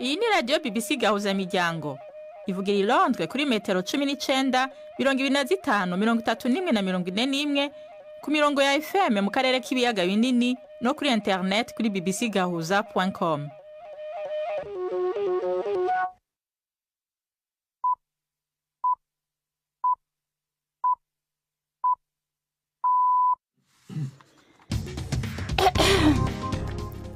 Iyi ni radiyo BBC gahuza miryango. Ivugira i Londres kuri metero 19, 25, 31 na 41 ku mirongo ya FM mu karere k'ibiyaga binini no kuri internet kuri bbcgahuza.com.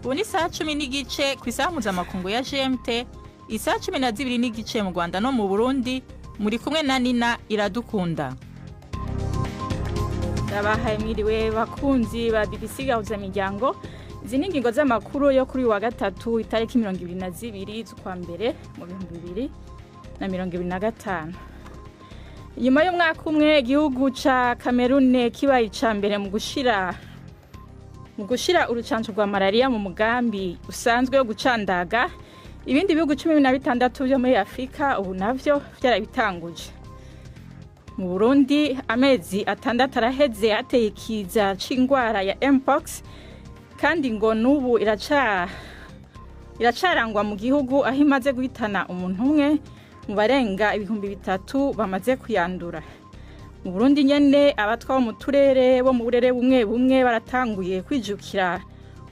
Ubu ni saa 10 n'igice ku isaha mpuzamakungu ya GMT, isaha 12 n'igice mu Rwanda no mu Burundi. Muri kumwe na Nina Iradukunda. Ndabahaye mwiriwe bakunzi ba BBC gahuza miryango. Izi ni ingingo z'amakuru yo kuri wa gatatu itariki 22 z'ukwa mbere mu 2025. Nyuma y'umwaka umwe igihugu ca Cameroon kibaye ica mbere mu gushira urucanco rwa malaria mu mugambi usanzwe wo gucandaga, ibindi bihugu 16 byo muri Afrika ubu navyo vyarabitanguje. Mu Burundi amezi 6 araheze hateye ikiza c'ingwara ya Mpox, kandi ngo nubu iracarangwa mu gihugu aho imaze guhitana umuntu umwe mu barenga 3,000 bamaze kuyandura. Mu Burundi nyene abatwa mu turere bo mu burere bumwe baratanguye kwijukira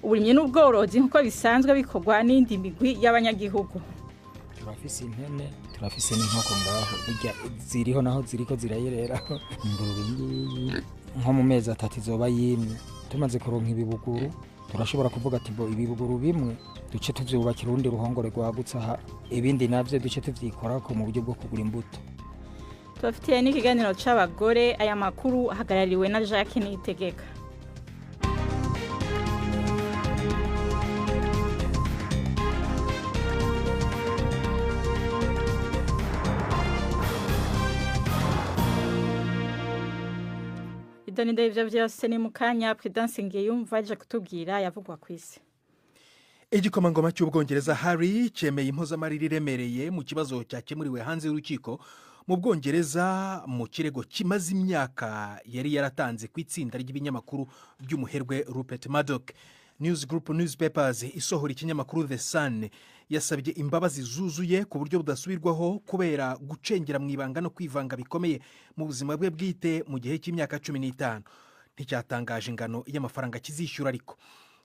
uburimye n'ubworozi nkuko bisanzwe bikorwa n'indi migwi y'abanyagihugu. Turafise impene, turafise n'inkoko ngaho burya ziriho naho ziriko zirayereraho. Ingurube ngiyi nko mu mezi 3 izoba yimye. Tumaze kuronka ibibuguru turashobora kuvuga ati bo ibibuguru bimwe duce tuvyubakira urundi ruhongore rwagutse aha, ibindi navyo duce tuvyikorako mu buryo bwo kugura imbuto. Tubafitiye n'ikiganiro c'abagore, aya makuru ahagarariwe na Jacques Niyitegeka. Idoni ndavyo vyose ni mukanya Prudence Ngiyumva aje kutubwira yavugwa kwisi. Igikomangoma cy'Ubwongereza Harry cemeye impozamarira iremereye mu kibazo cyakemuriwe hanze y'urukiko mu Bwongereza mu kirego kimaze imyaka yari yaratanze ku itsinda ry'ibinyamakuru by'umuherwe Rupert Murdoch. News Group Newspapers isohora ikinyamakuru The Sun yasabye imbabazi zuzuye ku buryo budasubirwaho kubera gucengera mu ibanga no kwivanga bikomeye mu buzima bwe bwite mu gihe cy'imyaka 15. Nticyatangaje ingano y'amafaranga kizishyura, ariko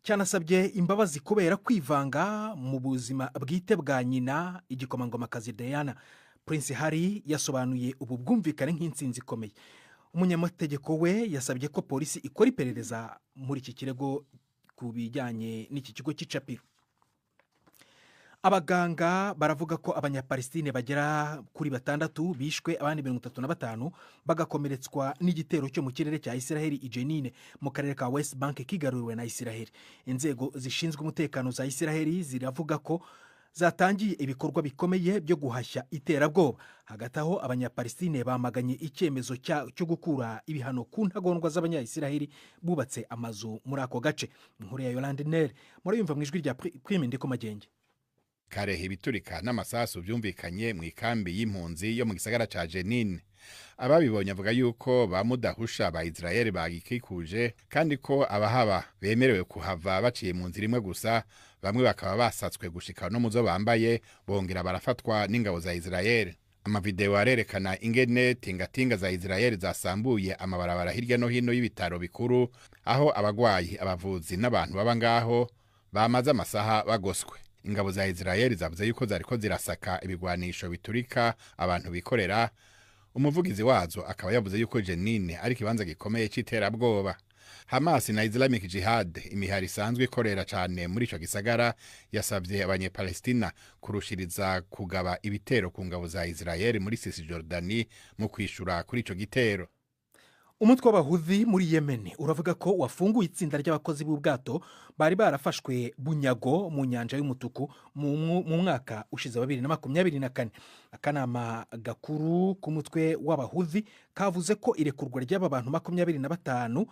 cyanasabye imbabazi kubera kwivanga mu buzima bwite bwa nyina igikomangomakazi Diana. Prince Harry yasobanuye ubu bwumvikane nk'intsinzi ikomeye. Umunyamategeko we yasabye ko polisi ikora iperereza muri iki kirego ku bijyanye n'iki kigo cy'icapiro. Abaganga baravuga ko abanyapalestine bagera kuri 6 bishwe, abandi 35 bagakomeretswa n'igitero cyo mu kirere cya Israel i Jenin mu karere ka West Bank kigaruriwe na Israel. Inzego zishinzwe umutekano za Israel ziravuga ko zatangiye ibikorwa bikomeye byo guhashya iterabwoba. Hagati aho abanyapalestine bamaganye icyemezo cyo gukura ibihano ku ntagondwa z'abanyayisiraheli bubatse amazu muri ako gace. Inkuru ya Yolande Nere muri yumva mu ijwi rya Prime Ndiko Magenge. Karehe ibiturika n'amasasu byumvikanye mu ikambi y'impunzi yo mu gisagara ca Jenin. Ababibonye avuga yuko bamudahusha ba Israel bagikikuje, kandi ko abahaba bemerewe kuhava baciye mu nzira imwe gusa. Bamwe bakaba basatswe gushika no muzo bambaye, bongera barafatwa n'ingabo za Israel. Amavideo arerekana ingene tingatinga za Israel zasambuye amabarabara hirya no hino y'ibitaro bikuru, aho abagwayi, abavuzi n'abantu baba ngaho bamaze amasaha bagoswe. Ingabo za Israel zavuze yuko zariko zirasaka ibigwanisho biturika abantu bikorera. Umuvugizi wazo akaba yavuze yuko Jenin ari kibanza gikomeye c'iterabwoba. Hamas na Islamic Jihad, imihari isanzwe ikorera cyane muri ico gisagara, yasabye abanyepalestina kurushiriza kugaba ibitero ku ngabo za Israel muri Cisjordani mu kwishura kuri ico gitero. Umutwe w'Abahuthi muri Yemen uravuga ko wafunguye itsinda ry'abakozi b'ubwato bari barafashwe bunyago mu nyanja y'umutuku mu mwaka ushize 2024. Akanama gakuru k'umutwe w'Abahuthi kavuze ko irekurwa ry'aba bantu 25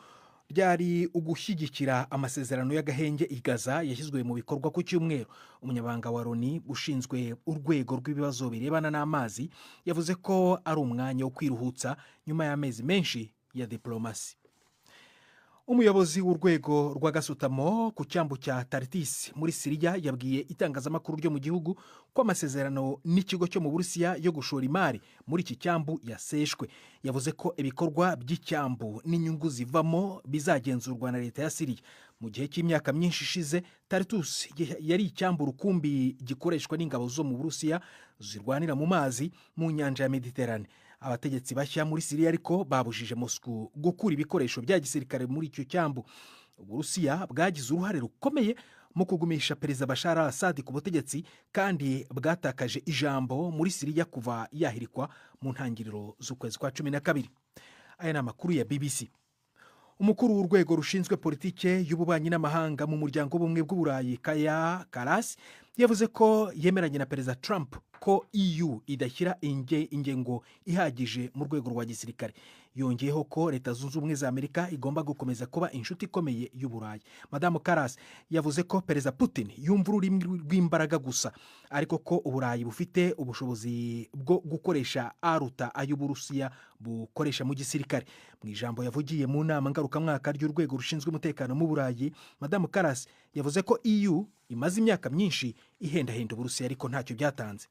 ryari ugushyigikira amasezerano y'agahenge i Gaza yashyizwe mu bikorwa ku cyumweru. Umunyabanga wa Loni ushinzwe urwego rw'ibibazo birebana n'amazi yavuze ko ari umwanya wo kwiruhutsa nyuma y'amezi menshi ya diplomasi. umuyobozi w'urwego rwa gasutamo ku cyambu cya Tartus muri Siriya yabwiye itangazamakuru ryo mu gihugu ko amasezerano n'ikigo cyo mu Burusiya yo gushora imari muri iki cyambu yaseshwe. Yavuze ko ibikorwa by'icyambu n'inyungu zivamo bizagenzurwa na leta ya Siriya. Mu gihe cy'imyaka myinshi ishize, Tartus yari icyambu rukumbi gikoreshwa n'ingabo zo mu Burusiya zirwanira mu mazi mu nyanja ya Mediterane. Abategetsi bashya muri Siriya ariko babujije Moscow gukura ibikoresho bya gisirikare muri icyo cyambu. Uburusiya bwagize uruhare rukomeye mu kugumisha Perezida Bashar al-Assad ku butegetsi kandi bwatakaje ijambo muri Siriya kuva yahirikwa mu ntangiriro z'ukwezi kwa 12. Aya ni amakuru ya BBC. Umukuru w'urwego rushinzwe politike y'ububanyi n'amahanga mu muryango w'ubumwe bw'Uburayi Kaja Kallas yavuze ko yemeranye na Perezida Trump ko EU idashyira ingengo ihagije mu rwego rwa gisirikare. Yongeyeho ko Leta Zunze Ubumwe za Amerika igomba gukomeza kuba inshuti ikomeye y'Uburayi. Madamu Kallas yavuze ko Perezida Putin yumva ururimi rw'imbaraga gusa, ariko ko Uburayi bufite ubushobozi bwo gukoresha aruta ay'Uburusiya bukoresha mu gisirikare. Mu ijambo yavugiye mu nama ngarukamwaka ry'urwego rushinzwe umutekano mu Burayi, Madamu Kallas yavuze ko EU imaze imyaka myinshi ihendahenda Uburusiya ariko ntacyo byatanze.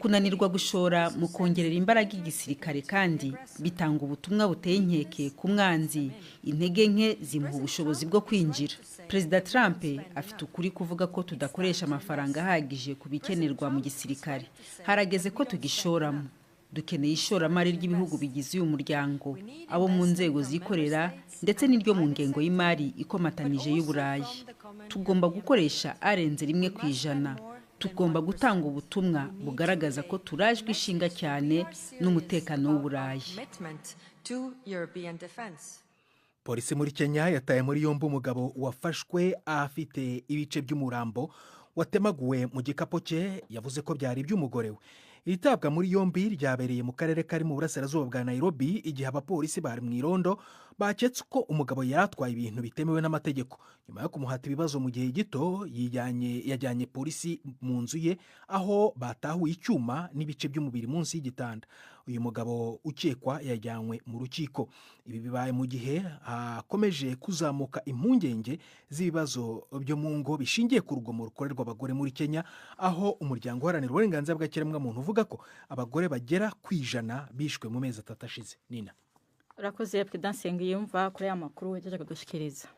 Kunanirwa gushora mu kongerera imbaraga igisirikare kandi bitanga ubutumwa buteye inkeke ku mwanzi, intege nke zimuha ubushobozi bwo kwinjira. Perezida Trump afite ukuri kuvuga ko tudakoresha amafaranga ahagije ku bikenerwa mu gisirikare. Harageze ko tugishoramo. Dukeneye ishoramari ry'ibihugu bigize uyu muryango, abo mu nzego zikorera ndetse n'iryo mu ngengo y'imari ikomatanije y'Uburayi. Tugomba gukoresha arenze 1%. Tugomba gutanga ubutumwa bugaragaza ko turajwe ishinga cyane n'umutekano w'Uburayi. Polisi muri Kenya yataye muri yombi umugabo wafashwe afite ibice by'umurambo watemaguwe mu gikapo cye. Yavuze ko byari iby'umugore we. Itabwa muri yombi ryabereye mu karere kari mu burasirazuba bwa Nairobi igihe abapolisi bari mu irondo baketse ko umugabo yaratwaye ibintu bitemewe n'amategeko. Nyuma yo kumuhata ibibazo mu gihe gito, yajyanye polisi mu nzu ye aho batahuye icyuma n'ibice by'umubiri munsi y'igitanda. Uyu mugabo ukekwa yajyanywe mu rukiko. Ibi bibaye mu gihe hakomeje kuzamuka impungenge z'ibibazo byo mu ngo bishingiye ku rugomo rukorerwa abagore muri Kenya, aho umuryango uharanira uburenganzira bw'ikiremwamuntu uvuga ko abagore bagera ku 100 bishwe mu mezi 3 ashize. Nina urakoze Perezida Nsengiyumva kuri aya makuru wejeje kudushikiriza.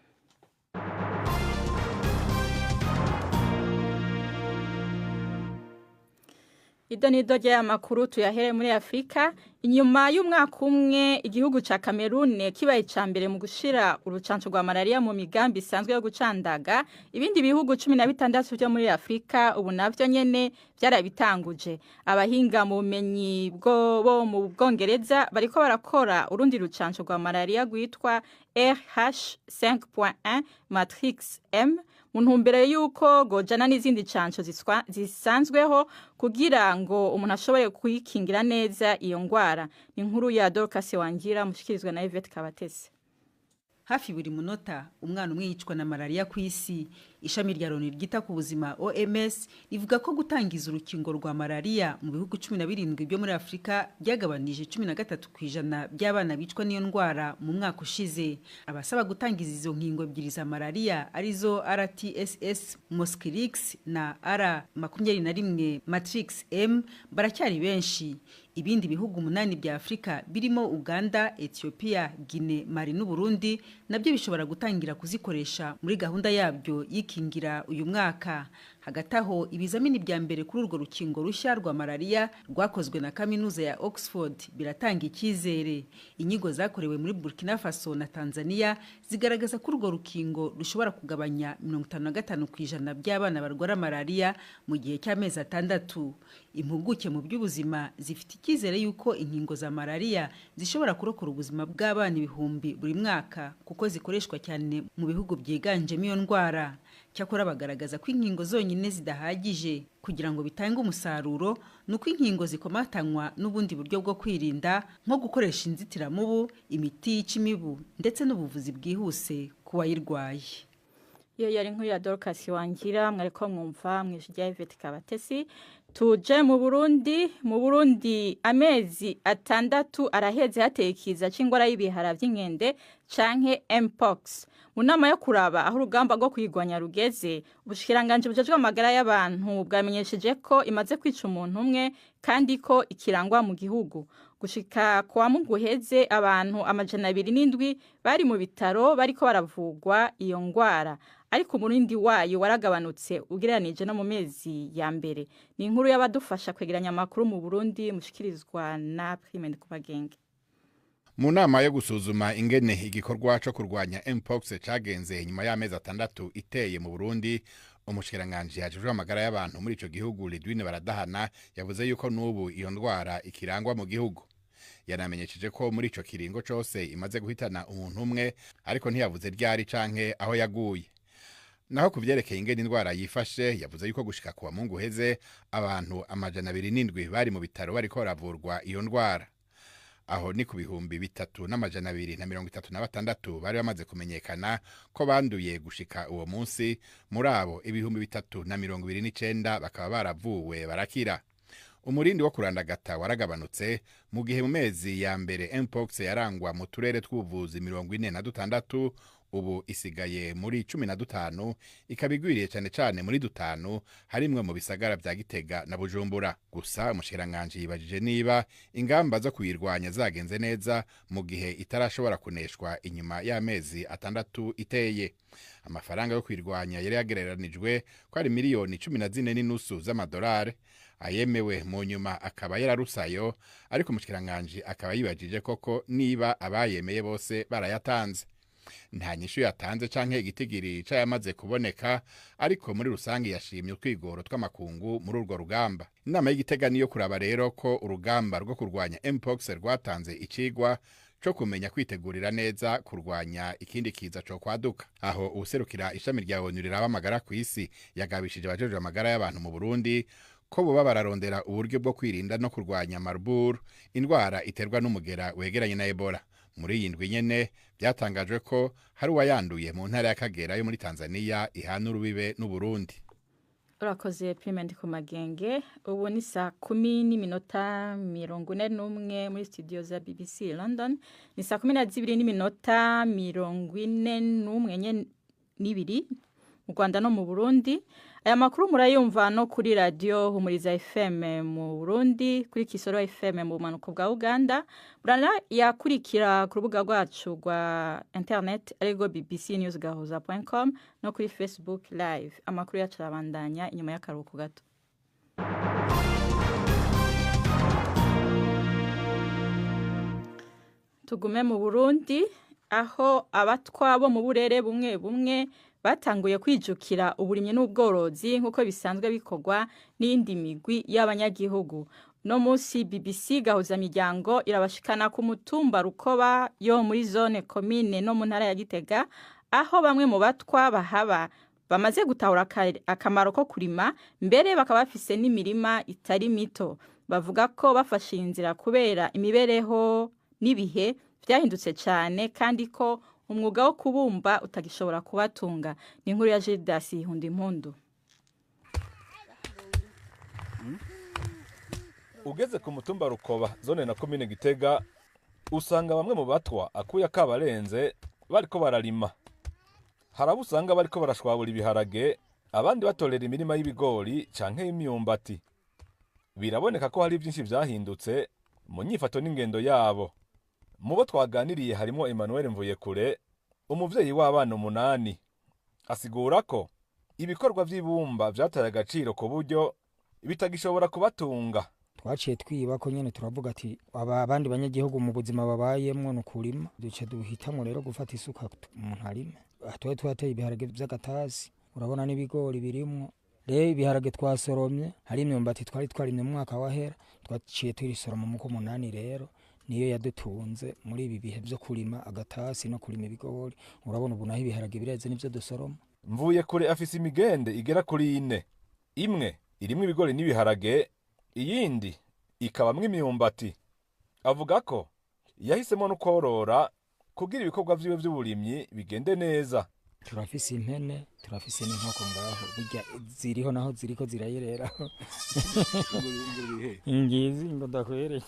Idonido rya makuru tuyahere muri Afrika. Inyuma y'umwaka umwe igihugu ca Cameroon kibaye cambere mu gushira urucanco rwa malaria mu migambi isanzwe yo gucandaga, ibindi bihugu 16 byo muri Afrika ubu navyo nyene byarabitanguje. Abahinga mu bumenyi bo mu Bwongereza bariko barakora urundi rucanco rwa malaria gwitwa RH5.1 Matrix M mu ntumbero yuko gojana n'izindi canco zisanzweho kugira ngo umuntu ashoboye kuyikingira neza iyo ngwara. Ni inkuru ya Dorcas Wangira mushikirizwa na Yvette Kabatesi. Hafi buri munota umwana umwe yicwa na malaria ku isi. Ishami rya Loni ryita ku buzima OMS rivuga ko gutangiza urukingo rwa malaria mu bihugu 17 byo muri Afrika byagabanije 13% by'abana bicwa n'iyo ndwara mu mwaka ushize. Abasaba gutangiza izo nkingo ebyiri za malaria arizo RTSS Mosquirix na R21 Matrix M baracyari benshi. Ibindi bihugu 8 bya Afrika birimo Uganda, Ethiopia, Guinea, Mali n'u Burundi nabyo bishobora gutangira kuzikoresha muri gahunda yabyo yikingira uyu mwaka. Hagati aho ibizamini bya mbere kuri urwo rukingo rushya rwa malaria rwakozwe na kaminuza ya Oxford biratanga icyizere. Inyigo zakorewe muri Burkina Faso na Tanzania zigaragaza ko urwo rukingo rushobora kugabanya 55% by'abana barwara malaria mu gihe cy'amezi 6. Impuguke mu by'ubuzima zifite icyizere yuko inkingo za malaria zishobora kurokora ubuzima bw'abana ibihumbi buri mwaka kuko zikoreshwa cyane mu bihugu byiganjemo iyo ndwara. Cyakora bagaragaza ko inkingo zonyine zidahagije kugira ngo bitange umusaruro, nuko inkingo zikomatanywa n'ubundi buryo bwo kwirinda nko gukoresha inzitiramubu, imiti y'imibu ndetse n'ubuvuzi bwihuse ku bayirwaye. iyo yari inkuru ya Dorcas Wangira mwariko mwumva mwijwi rya Yvette Kabatesi. Tuje mu Burundi amezi 6 araheze hateye ikiza c'ingwara y'ibihara vy'inkende canke mpox. Mu nama yo kuraba aho urugamba rwo kwigwanya rugeze, ubushikiranganje bujejwe amagara y'abantu bwamenyesheje ko imaze kwica umuntu umwe kandi ko ikirangwa mu gihugu. Gushika kwa muguheze abantu amajana 207 bari mu bitaro bariko baravugwa iyo ngwara, ariko umurindi wayo waragabanutse ugereranije no mu mezi ya mbere. Ni inkuru y'abadufasha kwegeranya amakuru mu Burundi mushikirizwa na Prime Kubagenge. Mu nama yo gusuzuma ingene igikorwa cyo kurwanya mpox cagenze nyuma y'amezi 6 iteye mu Burundi, umushikiranganje yajejwe amagara y'abantu muri ico gihugu Lidwine Baradahana yavuze yuko nubu iyo ndwara ikirangwa mu gihugu. Yanamenyesheje ko muri ico kiringo cose imaze guhitana umuntu umwe, ariko ntiyavuze ryari canke aho yaguye. Naho kuvyerekeye ingene indwara yifashe, yavuze yuko gushika kuwa Mungu heze abantu amajana 207 bari mu bitaro bariko baravurwa iyo ndwara. Aho ni ku bihumbi 3,236 bari bamaze kumenyekana ko banduye gushika uwo munsi, muri abo ibihumbi 329 bakaba baravuwe barakira. Umurindi wo kurandagata waragabanutse mu gihe mu mezi ya mbere mpox yarangwa mu turere tw'ubuvuzi 46, ubu isigaye muri 15, ikabigwiriye cyane muri 5 harimwe mu bisagara vya Gitega na Bujumbura. Gusa umushikiranganje yibajije niba ingamba zo kuyirwanya zagenze neza mu gihe itarashobora kuneshwa inyuma y'amezi 6 iteye. Amafaranga yo kwirwanya yari yagereranijwe ko ari miliyoni 14.5 z'amadolari, ayemewe mu nyuma akaba yararusayo, ariko umushikiranganje akaba yibajije koko niba abayemeye bose barayatanze. Nta nyishu yatanze canke igitigiri cyamaze kuboneka, ariko muri rusangi yashimye kwigoro tw'amakungu muri urwo rugamba. Inama y'Igitega niyo kuraba rero ko urugamba rwo kurwanya mpox rwatanze icigwa cyo kumenya kwitegurira neza kurwanya ikindi kiza cyo kwaduka. Aho userukira ishami rya ONU riraba amagara ku isi yagabishije abajejwe amagara y'abantu mu Burundi ko boba bararondera uburyo bwo kwirinda no kurwanya Marburg, indwara iterwa n'umugera wegeranye na Ebola. Muri iyi ndwi nyene byatangajwe ko hari uwayanduye mu ntara ya Kagera yo muri Tanzania ihana urubibe n'u Burundi. Urakoze Prime Kubagenge. Ubu ni saa 10:41 muri studio za BBC London. Ni saa 12:41 mu Rwanda no mu Burundi. Aya makuru murayumva no kuri radio Humuriza FM mu Burundi, kuri Kisoro FM mu manuko bwa Uganda. Burana yakurikira ku rubuga rwacu rwa internet ariko bbcnewsgahuza.com no kuri Facebook live. Amakuru yacu arabandanya inyuma y'akaruhuko gato. Tugume mu Burundi aho abatwa bo mu burere bumwe batanguye kwijukira uburimye n'ubworozi nkuko bisanzwe bikorwa n'indi migwi y'abanyagihugu. No munsi BBC gahuza miryango irabashikana ku mutumba Rukoba yo muri zone commune no mu ntara ya Gitega, aho bamwe mu batwa bahaba bamaze gutahura akamaro ko kurima, mbere bakaba bafise n'imirima itari mito. Bavuga ko bafashe inzira kubera imibereho n'ibihe byahindutse cyane, kandi ko umwuga wo kubumba utagishobora kubatunga. Ni inkuru ya Gildas Hundimpundu. Ugeze ku mutumba Rukoba zone na commune Gitega, usanga bamwe mu batwa akuya kabarenze bariko bararima. Harabusanga bariko barashwabura ibiharage, abandi batorera imirima y'ibigori canke y'imyumbati. Biraboneka ko hari byinshi byahindutse mu nyifato n'ingendo yabo. Mubo twaganiriye harimo Emmanuel Mvuyekure, umuvyeyi w'abana 8. Asigura ko ibikorwa vy'ibumba vyataye agaciro ku buryo bitagishobora kubatunga. Twaciye twiba ko nyene turavuga ati abandi banyagihugu mu buzima babayemwo no kurima, duce duhitamo rero gufata isuka umuntu arime. Atwaye twateye ibiharage vy'agatasi, urabona n'ibigori birimwo. Rero ibiharage twasoromye, hari imyumbati twari twarimye mu mwaka wahera, twaciye turisoroma mu 8 rero. Niyo yadutunze muri ibi bihe byo kurima agatasi no kurima ibigori. Urabona ubu naho ibiharage bireze nivyo dusoroma. Mvuyekure afise imigende igera kuri 4. Imwe irimwe ibigori n'ibiharage, iyindi ikabamwe imyumbati. Avuga ko yahisemo no korora kugira ibikorwa vyiwe vy'uburimyi bigende neza. turafise impene turafise n'inkoko ngaho burya ziriho naho ziriko zirayereraho ngizi ngo ndakwereye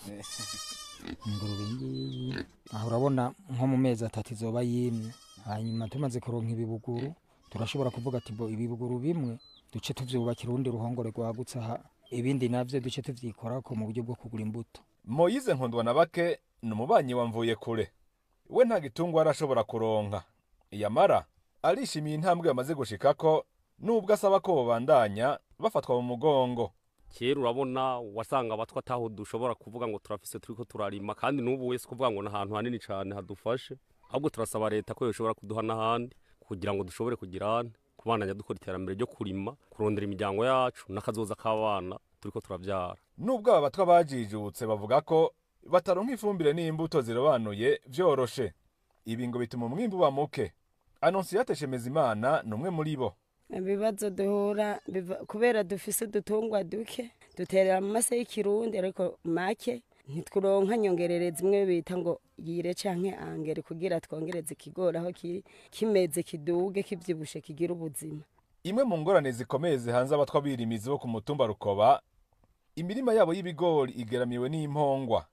ingurube ngiyi aho urabona nko mu mezi 3 izoba yimye hanyuma tumaze kuronka ibibuguru turashobora kuvuga ati bo ibibuguru bimwe duce tuvyubakira urundi ruhongore rwagutse aha ibindi navyo duce tuvyikorako mu buryo bwo kugura imbuto. Moyize Nkundwa na bake n'umubanyi wamvuye kure we nta gitungwa arashobora kuronka yamara arishimiye intambwe yamaze gushikako nubwo asaba ko babandanya bafatwa mu mugongo. Kera urabona wasanga abatwa ataho dushobora kuvuga ngo turafise turiko turarima kandi n'ubu wese kuvuga ngo n'ahantu hanini cyane hadufashe ahubwo turasaba leta ko yoshobora kuduha n'ahandi kugira ngo dushobore kugirana kubandanya dukora iterambere ryo kurima kurondera imiryango yacu n'akazoza k'abana turiko turavyara. Nubwo aba batwa bajijutse bavuga ko bataronka ifumbire n'imbuto zirobanuye vyoroshe ibi ngo bituma umwimbu bamuke. Anonsiyate Shemezimana numwe muri bo. Ibibazo duhura kubera dufise dutungwa duke duterera mu mase y'ikirundi ariko make ntitwuronka nyongerereza imwe bita ngo yire canke angere kugira twongereze ikigora aho kimeze kiduge kivyibushe kigira ubuzima. Imwe mu ngorane zikomeye zihanze abatwa birimizi bo ku mutumba Rukoba imirima yabo y'ibigori igeramiwe n'impongwa.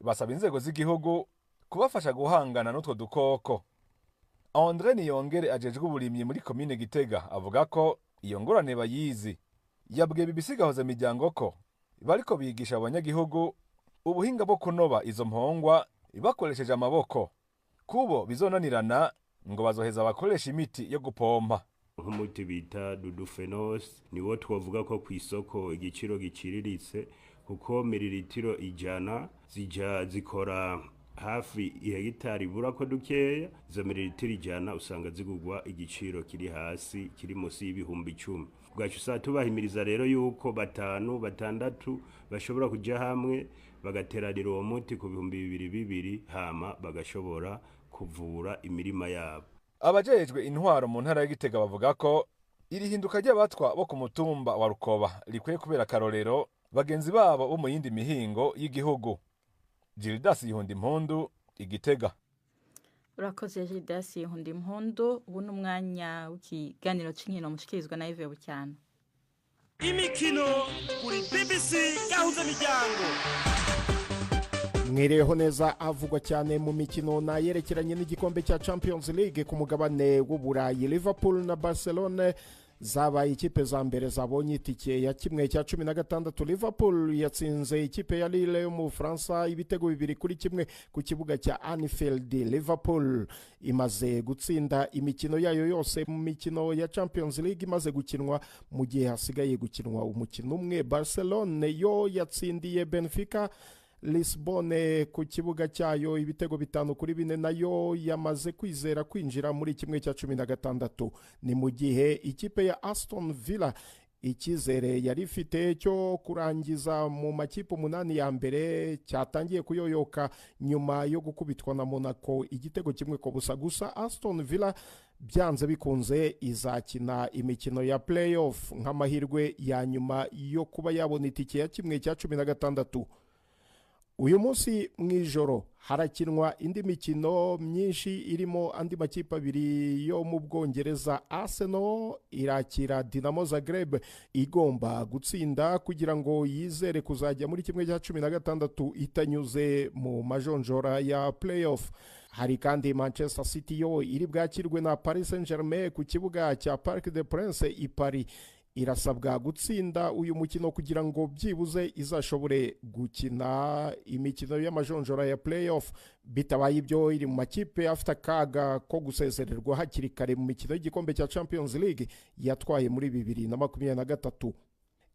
Basaba inzego z'igihugu kubafasha guhangana n'utwo dukoko. André Niyongere ajejwe uburimyi muri komine Gitega avuga ko iyo ngorane bayizi. Yabwiye BBC Gahuza Miryango ko bariko bigisha abanyagihugu ubuhinga bwo kunoba izo mpongwa bakoresheje amaboko. Kubo bizonanirana ngo bazoheza bakoresha imiti yo gupompa. Nk'umuti bita Dudufenos niwo twavuga ko ku isoko igiciro giciriritse kuko mililitiro 100 zija zikora hafi ihegitari burako dukeya. Izo mililitiro 100 usanga zigugwa igiciro kiri hasi kiri musi y'ibihumbi 10. Bwacu sa tubahimiriza rero yuko 5 6 bashobora kuja hamwe bagateranira uwo muti ku bihumbi 200 hama bagashobora kuvura imirima yabo. Abajejwe intwaro mu ntara ya Gitega bavuga ko iri hinduka ry'abatwa bo ku mutumba wa Rukoba likwiye kubera karorero bagenzi babo bo mu yindi mihingo y'igihugu. Gildas Yihundimpundu, Igitega. Urakoze Gildas Yihundimpundu. Ubu n'umwanya w'ikiganiro c'inkino mushikirizwa na Yves Bucyana. Imikino kuri BBC Gahuza Miryango. Mwireho neza avugwa cyane mu mikino na yerekeranye n'igikombe cya Champions League ku mugabane w'Uburayi. Liverpool na Barcelona zabaye ikipe za mbere zabonye itike ya kimwe cya 16. Liverpool yatsinze ikipe ya Lille yo mu Fransa ibitego 2-1 ku kibuga cya Anfield. Liverpool imaze gutsinda imikino yayo yose mu mikino ya Champions League imaze gukinwa mu gihe hasigaye gukinwa umukino umwe. Barcelona yo yatsindiye Benfica Lisbonne ku kibuga cyayo ibitego 5-4 nayo yamaze kwizera kwinjira muri kimwe cya 16. Ni mu gihe ikipe ya Aston Villa ikizere yari ifite cyo kurangiza mu makipe 8 ya mbere cyatangiye kuyoyoka nyuma yo gukubitwa na Monaco igitego 1-0 gusa. Aston Villa byanze bikunze izakina imikino ya playoff nk'amahirwe ya nyuma yo kuba yabona itike ya kimwe cya 16. Uyu munsi mwijoro harakinwa indi mikino myinshi irimo andi makipe abiri yo mu Bwongereza. Arsenal irakira Dinamo Zagreb igomba gutsinda kugira ngo yizere kuzajya muri kimwe cya 16 itanyuze mu majonjora ya playoff. Hari kandi Manchester City yo iri bwakirwe na Paris Saint-Germain ku kibuga cya Parc des Princes i Paris. Irasabwa gutsinda uyu mukino kugira ngo byibuze izashobore gukina imikino y'amajonjora ya playoff. Bitabaye ibyo iri mu makipe afite akaga ko gusezererwa hakiri kare mu mikino y'igikombe cya Champions League yatwaye muri 2023.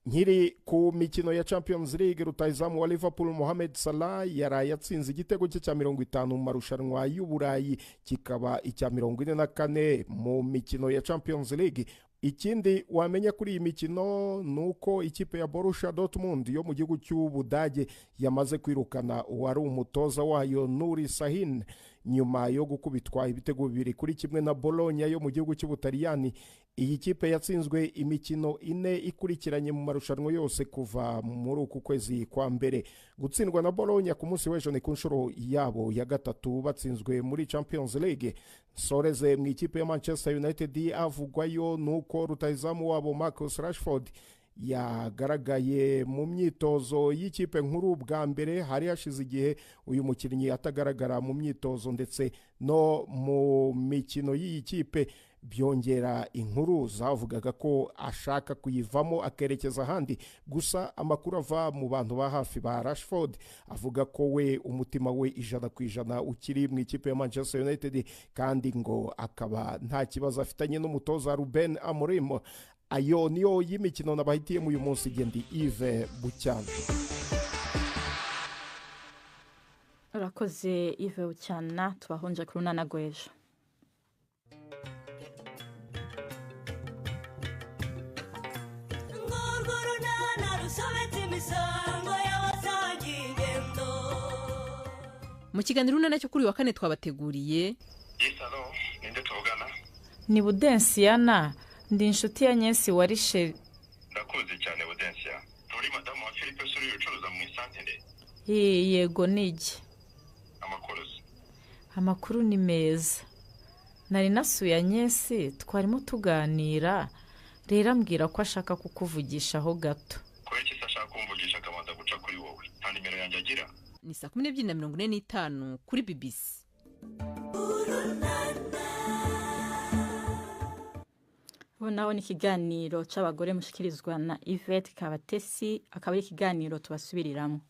Nkiri ku mikino ya Champions League, rutahizamu wa Liverpool Mohamed Salah yaraye atsinze igitego cye cya 50 mu marushanwa y'Uburayi kikaba icya 44 mu mikino ya Champions League. Ikindi wamenya kuri iyi mikino nuko ikipe ya Borussia Dortmund yo mu gihugu cy'Ubudage yamaze kwirukana uwari umutoza wayo Nuri Sahin nyuma yo gukubitwa ibitego 2-1 na Bologna yo mu gihugu cy'Ubutaliyani. iyi kipe yatsinzwe imikino 4 ikurikiranye mu marushanwa yose kuva muri uku kwezi kwa mbere. Gutsindwa na Bologna ku munsi w'ejo ni ku nshuro yabo ya gatatu batsinzwe muri Champions League. Soreze mu ikipe ya Manchester United avugwayo nuko rutahizamu wabo Marcus Rashford yagaragaye mu myitozo y'ikipe nkuru bwa mbere. Hari hashize igihe uyu mukinnyi atagaragara mu myitozo ndetse no mu mikino y'iyi kipe. Byongera inkuru zavugaga ko ashaka kuyivamo akerekeza ahandi, gusa amakuru ava mu bantu ba hafi ba Rashford avuga ko we umutima we 100% ukiri mu ikipe ya Manchester United, kandi ngo akaba nta kibazo afitanye n'umutoza Ruben Amorim. Ayo niyo y'imikino nabahitiye mu uyu munsi. Gendi Yves Bucyana. urakoze Yves Bucyana, tubahonje kuri Runana Gwejo. Mu kiganiro Runana cyo kuri wa kane twabateguriye. Ninde tuvugana? Ni Budensiana, ndi inshuti ya Nyesi warishe. Ndakuzi cyane Budensia. Uri madamu wa Philippe Suri ucuruza mu isantere? Yego niki. Amakuru ni meza. Nari nasuye Nyesi, twarimo tuganira. Rero ambwira ko ashaka kukuvugishaho gato. Ko iki ashaka kumvugisha akabanza guca kuri wowe? Nta nimero yanjye agira? Ni 12:45 kuri BBC. Naho ni ikiganiro c'abagore mushikirizwa na Yvette Kabatesi, akaba ari ikiganiro tubasubiriramo.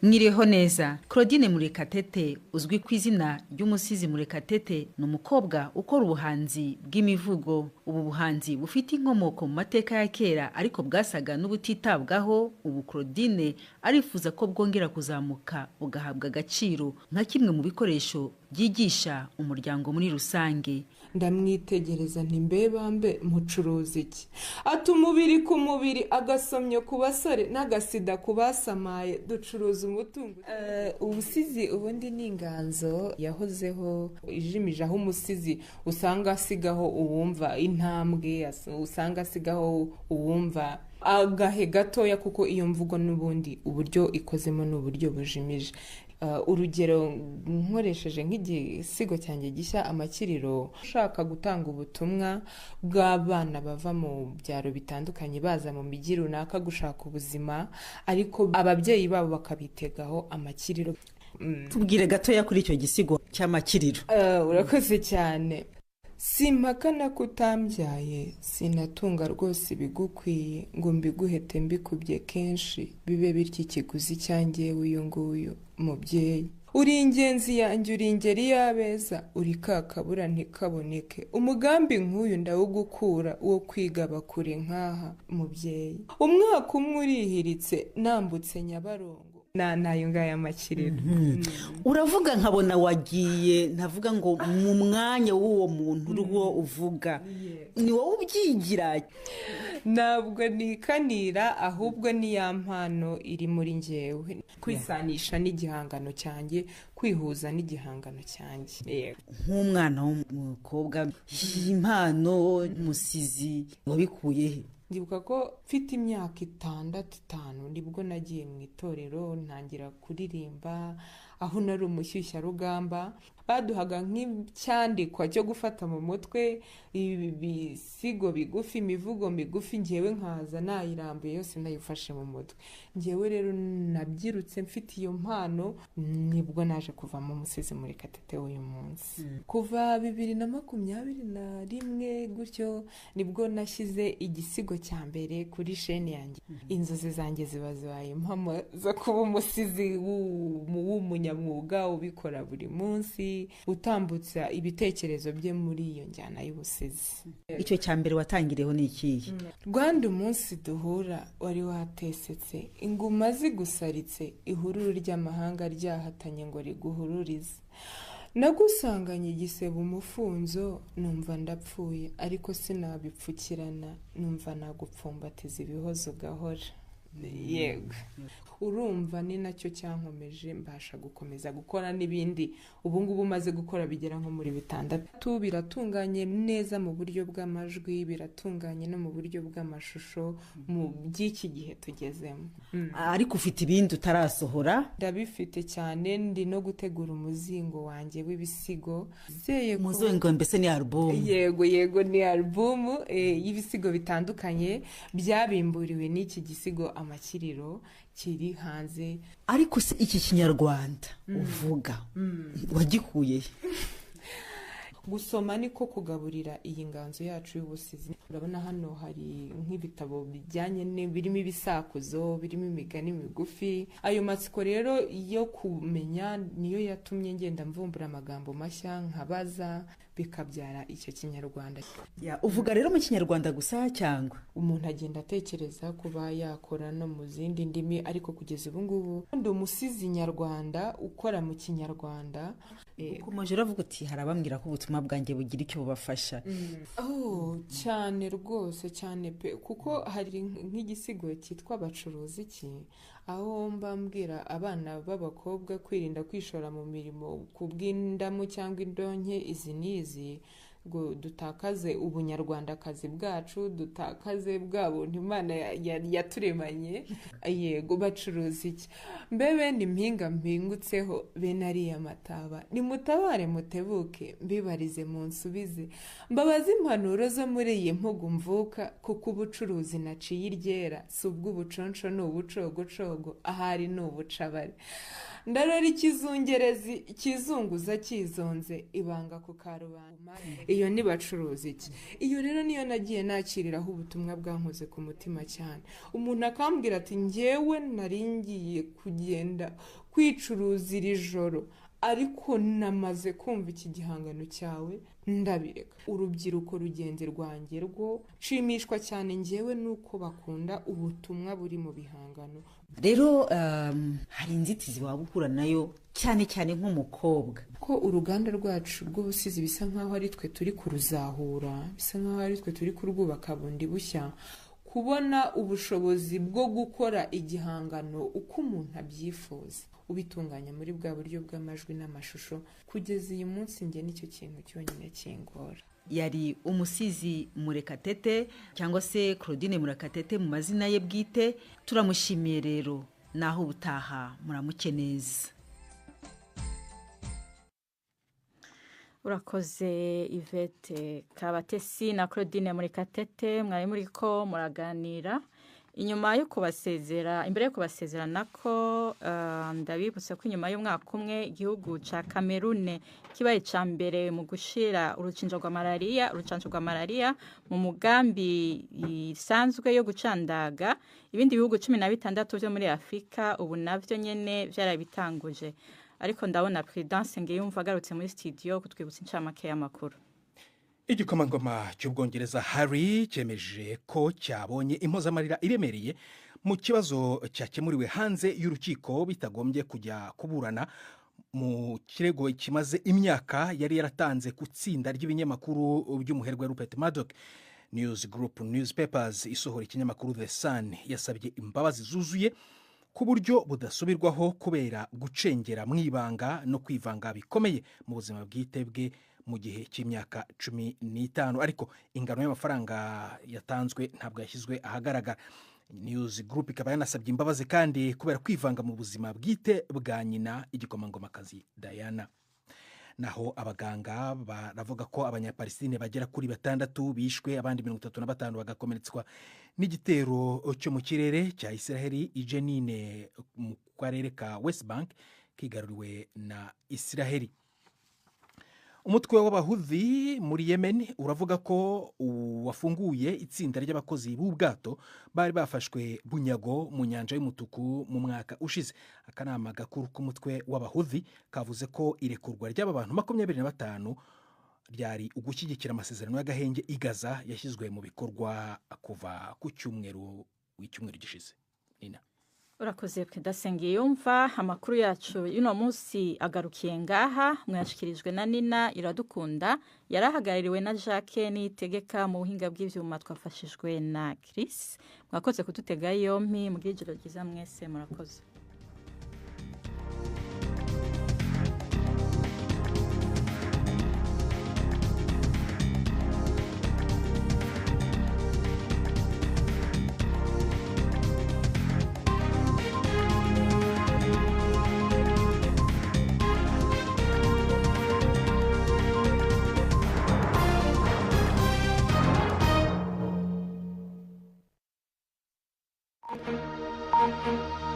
Mwiriho neza. Claudine Murekatete uzwi ku izina ry'umusizi Murekatete ni umukobwa ukora ubuhanzi bw'imivugo. Ubu buhanzi bufite inkomoko mu mateka ya kera ariko bwasaga n'ubutitabwaho. Ubu Claudine arifuza ko bwongera kuzamuka bugahabwa agaciro nka kimwe mu bikoresho byigisha umuryango muri rusange. Ndamwitegereza nti mbebambe mucuruza iki? Ati umubiri ku mubiri, agasomyo ku basore n'agasida ku basamaye, ducuruza umutungo. Ubusizi ubundi ni inganzo yahozeho ijimije, aho umusizi usanga asigaho uwumva intambwe, usanga asigaho uwumva agahe gatoya, kuko iyo mvugo n'ubundi uburyo ikozemo n'uburyo bujimije. Urugero nkoresheje nk'igisigo cyanjye gishya Amakiriro, ushaka gutanga ubutumwa bw'abana bava mu byaro bitandukanye baza mu migi runaka gushaka ubuzima, ariko ababyeyi babo bakabitegaho amakiriro. Tubwire gatoya kuri icyo gisigo cy'Amakiriro. Urakoze cyane. Simpakana kutambyaye, sinatunga rwose ibigukwiye ngo mbiguhete mbikubye kenshi, bibe bityo ikiguzi cyanjye uyu nguyu mubyeyi. Uri ingenzi yanjye, uri ingeri y'abeza, uri kakabura ntikaboneke, umugambi nk'uyu ndawugukura wo kwigaba kure nk'aha mubyeyi. Umwaka umwe urihiritse nambutse Nyabarongo, nayo ngaya Amakiriro. Uravuga nkabona wagiye, ntavuga ngo mu mwanya w'uwo muntu uriho uvuga, ni wowe ubyigira? Ntabwo nikanira, ahubwo ni ya mpano iri muri njyewe, kwisanisha n'igihangano cyanjye, kwihuza n'igihangano cyanjye. Nk'umwana w'umukobwa, impano musizi wabikuye he? Ndibuka ko mfite imyaka 6 nibwo nagiye mu itorero ntangira kuririmba, aho nari umushyushya rugamba. Baduhaga nk'icyandikwa cyo gufata mu mutwe, ibisigo bigufi, imivugo migufi, njyewe nkaza nayirambuye yose nayifashe mu mutwe. Njyewe rero nabyirutse mfite iyo mpano, nibwo naje kuvamo umusizi Murekatete uyu munsi. Kuva 2021 gutyo nibwo nashyize igisigo cya mbere kuri sheni yanjye. Inzozi zanjye ziba zibaye impamo zo kuba umusizi w'umunyamwuga ubikora buri munsi, utambutsa ibitekerezo bye muri iyo njyana y'ubusizi. Icyo cya mbere watangiriyeho ni ikihe? Rwanda umunsi duhura wari watesetse, inguma zigusaritse, ihururu ry'amahanga ryahatanye ngo riguhururize. Nagusanganye igisebo umufunzo, numva ndapfuye ariko sinabipfukirana, numva nagupfumbatiza ibihozo gahora. yego urumva ni nacyo cyankomeje mbasha gukomeza gukora n'ibindi ubu ngubu maze gukora bigera nko muri 6 biratunganye neza mu buryo bw'amajwi biratunganye no mu buryo bw'amashusho mu by'iki gihe tugezemo ariko ufite ibindi utarasohora ndabifite cyane ndi no gutegura umuzingo wanjye w'ibisigo umuzingo mbese ni album yego ni album y'ibisigo bitandukanye byabimburiwe n'iki gisigo amakiriro kiri hanze ariko iki kinyarwanda uvuga wagikuye gusoma niko kugaburira iyi nganzo yacu y'ubusizi urabona hano hari nk'ibitabo bijyanye birimo ibisakuzo birimo imigani migufi ayo matsiko rero yo kumenya niyo yatumye ngenda mvumbura amagambo mashya nkabaza bikabyara icyo kinyarwanda uvuga rero mu kinyarwanda gusa cyangwa umuntu agenda atekereza kuba yakora no mu zindi ndimi ariko kugeza ubu ngubu ndi umusizi nyarwanda ukora mu kinyarwanda ukomeje uravuga uti harabambwira ko ubutumwa bwanjye bugira icyo bubafasha cyane rwose cyane pe kuko hari nk'igisigo cyitwa abacuruzi iki aho mbambwira abana b'abakobwa kwirinda kwishora mu mirimo ku bw'indamu cyangwa indonke izi n'izi ngo dutakaze ubunyarwandakazi bwacu dutakaze bwa buntu Imana yaturemanye yego bacuruza iki mbebe ni mpinga mpingutseho bene ariya mataba nimutabare mutebuke mbibarize mu nsubize mbabaze impanuro zo muri iyi mpugu mvuka kuko ubucuruzi naciye iryera si ubw'ubuconco ni ubucogocogo ahari ni ubucabare ndarora ikizungerezi kizunguza kizonze ibanga ku karubanda iyo ni bacuruza iki iyo rero niyo nagiye nakiriraho ubutumwa bwankoze ku mutima cyane umuntu akambwira ati njyewe naringiye kugenda kwicuruza iri joro ariko namaze kumva iki gihangano cyawe ndabireka urubyiruko rugenzi rwanjye rwo nshimishwa cyane njyewe nuko bakunda ubutumwa buri mu bihangano rero hari inzitizi waba uhura nayo cyane cyane nk'umukobwa ko uruganda rwacu rw'ubusizi bisa nkaho ari twe turi kuruzahura bisa nkaho ari twe turi kurwubaka bundi bushya kubona ubushobozi bwo gukora igihangano uko umuntu abyifuza ubitunganya muri bwa buryo bw'amajwi n'amashusho kugeza uyu munsi njye nicyo kintu cyonyine kingora yari umusizi Murekatete cyangwa se Claudine Murekatete mu mazina ye bwite turamushimiye rero naho ubutaha muramuke neza urakoze Yvette Kabatesi na Claudine Murekatete mwari muri ko muraganira inyuma yo kubasezera imbere yo kubasezera nako ndabibutsa ko inyuma y'umwaka umwe igihugu ca Cameroon kibaye ca mbere mu gushira urucinjo rwa malaria mu mugambi isanzwe yo gucandaga ibindi bihugu 16 byo muri Afrika ubu navyo nyene byarabitanguje ariko ndabona Prudence ngiyumva agarutse muri studio kutwibutsa incamake y'amakuru igikomangoma cy'ubwongereza Harry cyemeje ko cyabonye impozamarira iremereye mu kibazo cyakemuriwe hanze y'urukiko bitagombye kujya kuburana mu kirego kimaze imyaka yari yaratanze ku tsinda ry'ibinyamakuru by'umuherwe Rupert Murdoch. News Group Newspapers isohora ikinyamakuru The Sun yasabye imbabazi zuzuye ku buryo budasubirwaho kubera gucengera mu ibanga no kwivanga bikomeye mu buzima bwite bwe mu gihe cy'imyaka 15 ariko ingano y'amafaranga yatanzwe ntabwo yashyizwe ahagaragara. News Group ikaba yanasabye imbabazi kandi kubera kwivanga mu buzima bwite bwa nyina igikomangomakazi Diana. Naho abaganga baravuga ko abanyapalestine bagera kuri 6 bishwe abandi 35 bagakomeretswa n'igitero cyo mu kirere cya Israeli Jenin mu karere ka West Bank kigaruriwe na Israeli. Umutwe w'abahuthi muri Yemen uravuga ko wafunguye itsinda ry'abakozi b'ubwato bari bafashwe bunyago mu nyanja y'umutuku mu mwaka ushize. Akanama gakuru k'umutwe w'abahuthi kavuze ko irekurwa ry'aba bantu 25 ryari ugushyigikira amasezerano y'agahenge i Gaza yashyizwe mu bikorwa kuva ku cyumweru gishize. Nina urakoze Pedasenge yumva amakuru yacu y'uno munsi agarukiye ngaha mwashikirijwe na Nina Iradukunda yarahagarariwe na Jacques Nitegeka mu buhinga bw'ivyuma twafashijwe na Chris mwakoze kututega yompi mu gijiro giza mwese murakoze Thank you.